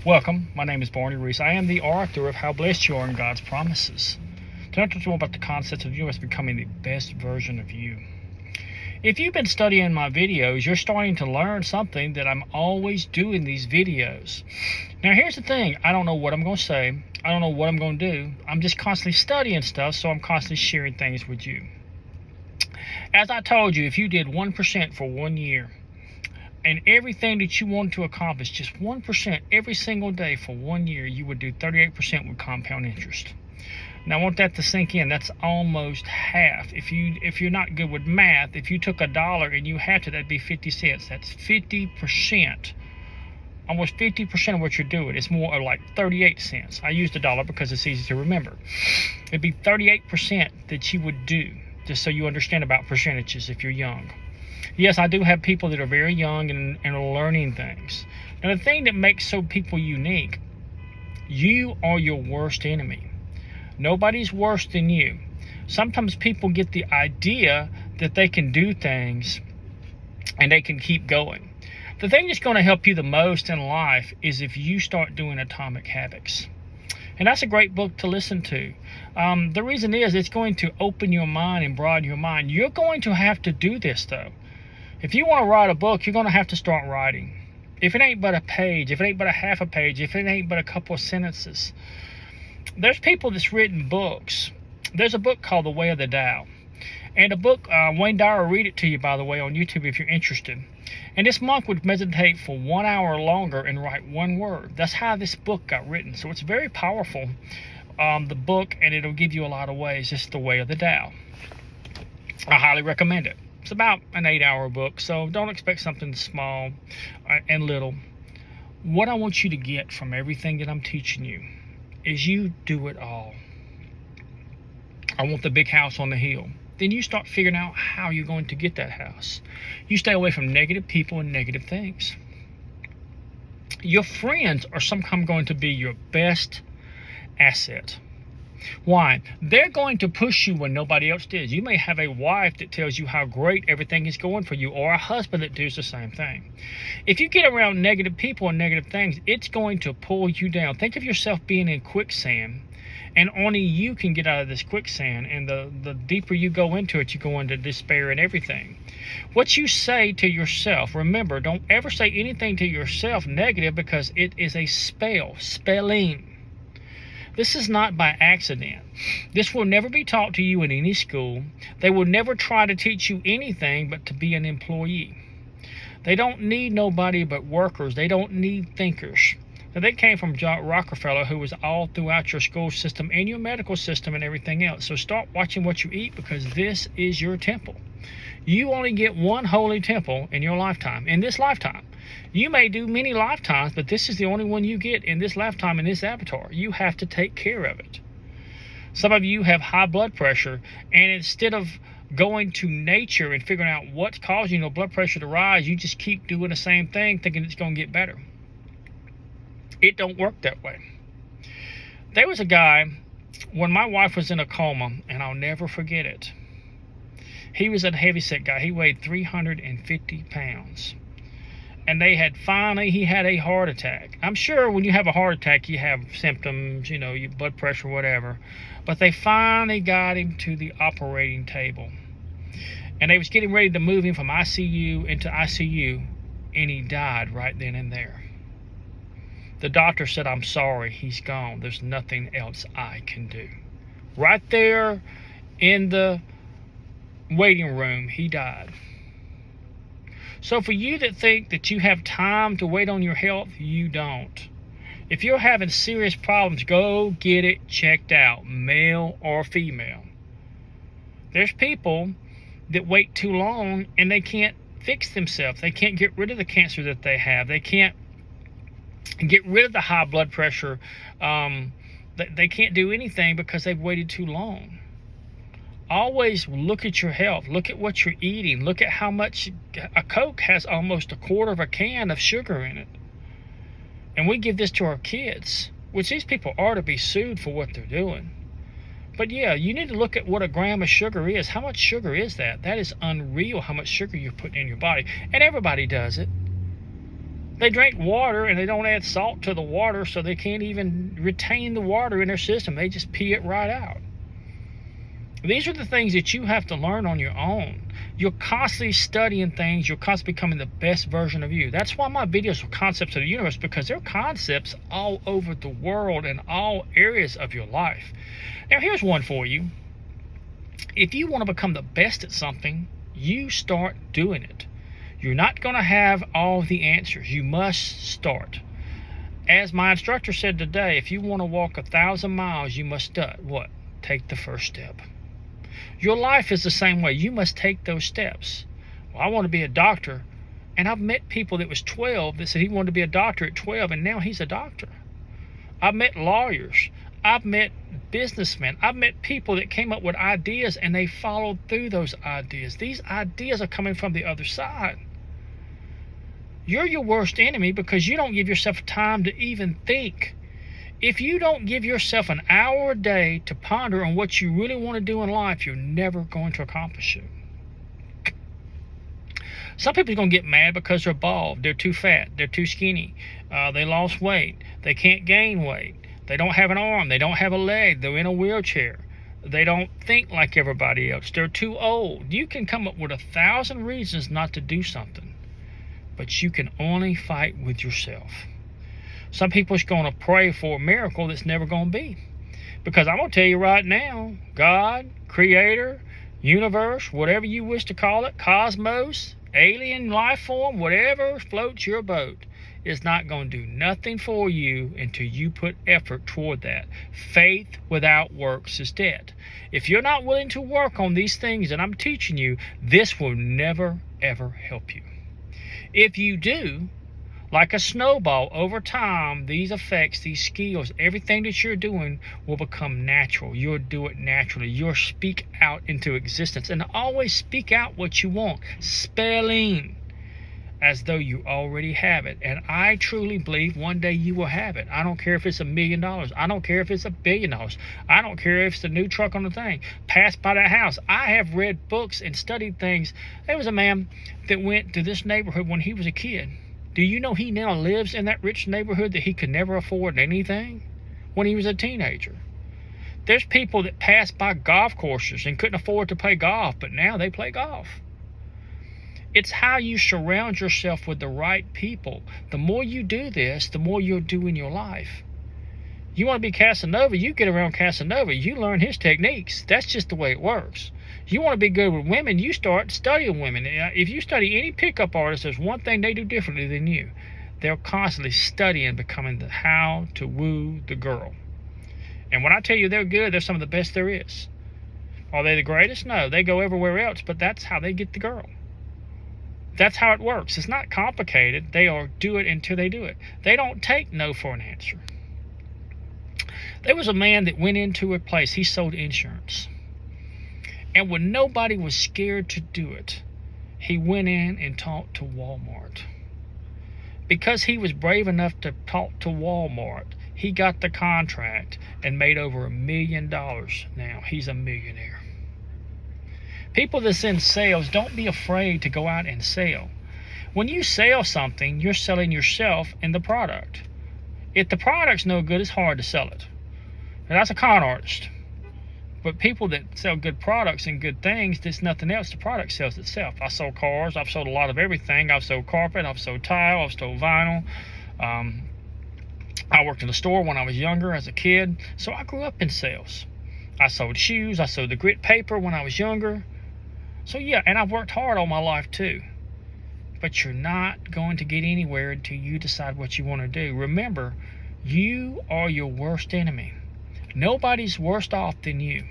Welcome. My name is Barney Reese. I am the author of How Blessed You Are in God's Promises. Tonight, I'll talk about the concept of you as becoming the best version of you. If you've been studying my videos, you're starting to learn something that I'm always doing these videos. Now, here's the thing. I don't know what I'm going to say. I don't know what I'm going to do. I'm just constantly studying stuff, so I'm constantly sharing things with you. As I told you, if you did 1% for 1 year, and everything that you wanted to accomplish, just 1% every single day for 1 year, you would do 38% with compound interest. Now, I want that to sink in. That's almost half. If you're not good with math, if you took $1 and you had to, that'd be 50 cents. That's 50%. Almost 50% of what you're doing. It's more like 38 cents. I used $1 because it's easy to remember. It'd be 38% that you would do, just so you understand about percentages if you're young. Yes, I do have people that are very young and are learning things. Now, the thing that makes people unique, you are your worst enemy. Nobody's worse than you. Sometimes people get the idea that they can do things and they can keep going. The thing that's going to help you the most in life is if you start doing Atomic Habits. And that's a great book to listen to. The reason is it's going to open your mind and broaden your mind. You're going to have to do this, though. If you want to write a book, you're going to have to start writing. If it ain't but a page, if it ain't but a half a page, if it ain't but a couple of sentences. There's people that's written books. There's a book called The Way of the Tao. And a book, Wayne Dyer will read it to you, by the way, on YouTube if you're interested. And this monk would meditate for 1 hour longer and write one word. That's how this book got written. So it's very powerful, the book, and it'll give you a lot of ways. It's The Way of the Tao. I highly recommend it. It's about an 8-hour book, so don't expect something small and little. What I want you to get from everything that I'm teaching you is you do it all. I want the big house on the hill. Then you start figuring out how you're going to get that house. You stay away from negative people and negative things. Your friends are sometimes going to be your best asset. Why? They're going to push you when nobody else does. You may have a wife that tells you how great everything is going for you, or a husband that does the same thing. If you get around negative people and negative things, it's going to pull you down. Think of yourself being in quicksand, and only you can get out of this quicksand. And the deeper you go into it, you go into despair and everything. What you say to yourself, remember, don't ever say anything to yourself negative, because it is a spelling. This is not by accident. This will never be taught to you in any school. They will never try to teach you anything but to be an employee. They don't need nobody but workers. They don't need thinkers. Now, they came from John Rockefeller, who was all throughout your school system and your medical system and everything else. So start watching what you eat, because this is your temple. You only get one holy temple in your lifetime, in this lifetime. You may do many lifetimes, but this is the only one you get in this lifetime, in this avatar. You have to take care of it. Some of you have high blood pressure, and instead of going to nature and figuring out what's causing your blood pressure to rise, you just keep doing the same thing, thinking it's going to get better. It don't work that way. There was a guy, when my wife was in a coma, and I'll never forget it. He was a heavyset guy. He weighed 350 pounds. And he had a heart attack. I'm sure when you have a heart attack, you have symptoms, your blood pressure, whatever. But they finally got him to the operating table. And they was getting ready to move him from ICU into ICU, and he died right then and there. The doctor said, "I'm sorry, he's gone. There's nothing else I can do." Right there in the waiting room, he died. So for you that think that you have time to wait on your health, you don't. If you're having serious problems, go get it checked out, male or female. There's people that wait too long and they can't fix themselves. They can't get rid of the cancer that they have. They can't get rid of the high blood pressure. They can't do anything because they've waited too long. Always look at your health. Look at what you're eating. Look at how much a Coke has almost a quarter of a can of sugar in it. And we give this to our kids, which these people are to be sued for what they're doing. But yeah, you need to look at what a gram of sugar is. How much sugar is that? That is unreal how much sugar you're putting in your body. And everybody does it. They drink water and they don't add salt to the water, so they can't even retain the water in their system. They just pee it right out. These are the things that you have to learn on your own. You're constantly studying things. You're constantly becoming the best version of you. That's why my videos are concepts of the universe, because they're concepts all over the world in all areas of your life. Now, here's one for you. If you want to become the best at something, you start doing it. You're not going to have all the answers. You must start. As my instructor said today, if you want to walk 1,000 miles, you must what? Take the first step. Your life is the same way. You must take those steps. Well, I want to be a doctor, and I've met people that was 12 that said he wanted to be a doctor at 12, and now he's a doctor. I've met lawyers. I've met businessmen. I've met people that came up with ideas, and they followed through those ideas. These ideas are coming from the other side. You're your worst enemy because you don't give yourself time to even think. If you don't give yourself an hour a day to ponder on what you really want to do in life, you're never going to accomplish it. Some people are going to get mad because they're bald, they're too fat, they're too skinny, they lost weight, they can't gain weight, they don't have an arm, they don't have a leg, they're in a wheelchair, they don't think like everybody else, they're too old. You can come up with 1,000 reasons not to do something, but you can only fight with yourself. Some people are going to pray for a miracle that's never going to be. Because I'm going to tell you right now, God, Creator, universe, whatever you wish to call it, cosmos, alien life form, whatever floats your boat, is not going to do nothing for you until you put effort toward that. Faith without works is dead. If you're not willing to work on these things that I'm teaching you, this will never, ever help you. If you do, like a snowball, over time, these effects, these skills, everything that you're doing will become natural. You'll do it naturally. You'll speak out into existence. And always speak out what you want. Spelling as though you already have it. And I truly believe one day you will have it. I don't care if it's $1 million. I don't care if it's $1 billion. I don't care if it's the new truck on the thing. Pass by that house. I have read books and studied things. There was a man that went to this neighborhood when he was a kid. Do you know he now lives in that rich neighborhood that he could never afford anything when he was a teenager? There's people that passed by golf courses and couldn't afford to play golf, but now they play golf. It's how you surround yourself with the right people. The more you do this, the more you'll do in your life. You want to be Casanova, you get around Casanova. You learn his techniques. That's just the way it works. You want to be good with women, you start studying women. If you study any pickup artist, there's one thing they do differently than you. They're constantly studying, becoming how to woo the girl. And when I tell you they're good, they're some of the best there is. Are they the greatest? No, they go everywhere else, but that's how they get the girl. That's how it works. It's not complicated. They do it until they do it. They don't take no for an answer. There was a man that went into a place, he sold insurance. And when nobody was scared to do it, he went in and talked to Walmart. Because he was brave enough to talk to Walmart, he got the contract and made over $1 million. Now he's a millionaire. People that's in sales, don't be afraid to go out and sell. When you sell something, you're selling yourself and the product. If the product's no good, it's hard to sell it. And that's a con artist. But people that sell good products and good things, there's nothing else. The product sells itself. I sold cars. I've sold a lot of everything. I've sold carpet. I've sold tile. I've sold vinyl. I worked in a store when I was younger as a kid. So I grew up in sales. I sold shoes. I sold the grit paper when I was younger. So yeah, and I've worked hard all my life too. But you're not going to get anywhere until you decide what you want to do. Remember, you are your worst enemy. Nobody's worse off than you.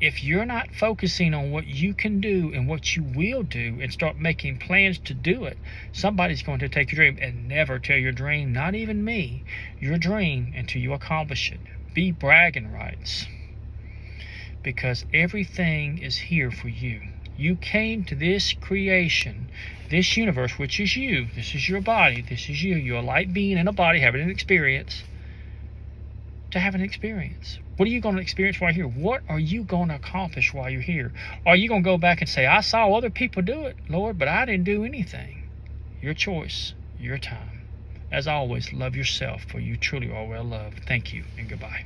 If you're not focusing on what you can do and what you will do and start making plans to do it, somebody's going to take your dream. And never tell your dream, not even me, your dream until you accomplish it. Be bragging rights. Because everything is here for you. You came to this creation, this universe, which is you. This is your body. This is you. You're a light being in a body having an experience. To have an experience. What are you going to experience while you're here? What are you going to accomplish while you're here? Are you going to go back and say, I saw other people do it, Lord, but I didn't do anything? Your choice, your time. As always, love yourself, for you truly are well loved. Thank you, and goodbye.